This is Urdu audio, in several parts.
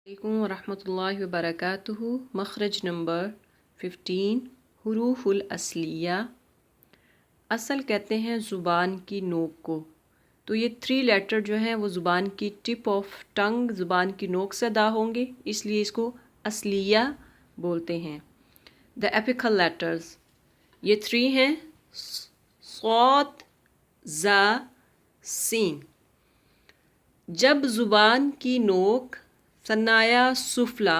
علیکم ورحمۃ اللہ وبرکاتہ۔ مخرج نمبر 15، حروف الاصلیہ۔ اصل کہتے ہیں زبان کی نوک کو، تو یہ 3 لیٹر جو ہیں وہ زبان کی ٹپ آف ٹنگ، زبان کی نوک سے ادا ہوں گے، اس لیے اس کو اصلیہ بولتے ہیں۔ دا ایپیکل لیٹرز یہ 3 ہیں: صاد، زا، سین۔ جب زبان کی نوک ثنایا سفلا،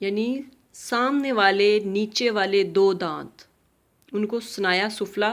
یعنی سامنے والے نیچے والے 2 دانت، ان کو ثنایا سفلا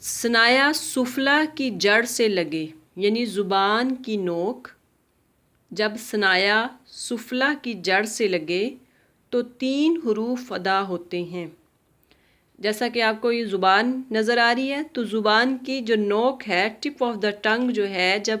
ثنایا سفلا کی جڑ سے لگے، یعنی زبان کی نوک جب ثنایا سفلا کی جڑ سے لگے تو 3 حروف ادا ہوتے ہیں۔ جیسا کہ آپ کو یہ زبان نظر آ رہی ہے، تو زبان کی جو نوک ہے، ٹپ آف دا ٹنگ جو ہے، جب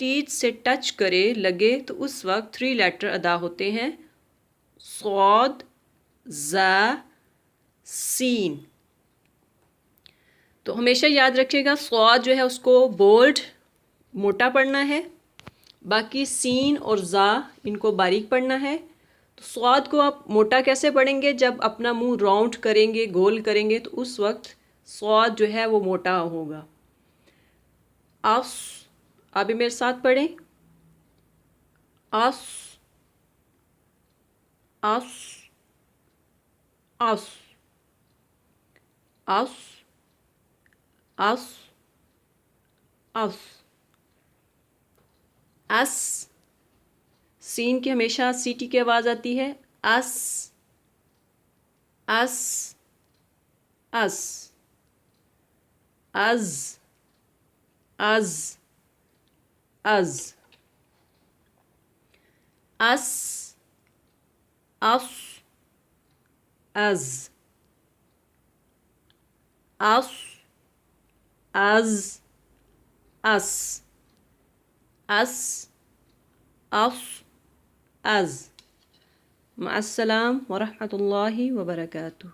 ٹیتھ سے ٹچ کرے لگے تو اس وقت 3 لیٹر ادا ہوتے ہیں: صاد، زا، سین۔ تو ہمیشہ یاد رکھیے گا، صاد جو ہے اس کو بولڈ موٹا پڑھنا ہے، باقی سین اور زا ان کو باریک پڑھنا ہے۔ تو صاد کو آپ موٹا کیسے پڑھیں گے؟ جب اپنا منہ راؤنڈ کریں گے، گول کریں گے، تو اس وقت صاد جو ہے وہ موٹا ہوگا۔ آس، آپ بھی میرے ساتھ پڑھیں: آس، آس، آس، آس، آس، آس۔ اس، سین کی ہمیشہ سی ٹی کی آواز آتی ہے: اس، اس، اس، از، از، از۔ اس، اس، از، اس، از، اس، اس، اس، از۔ مع السلام ورحمۃ اللہ وبرکاتہ۔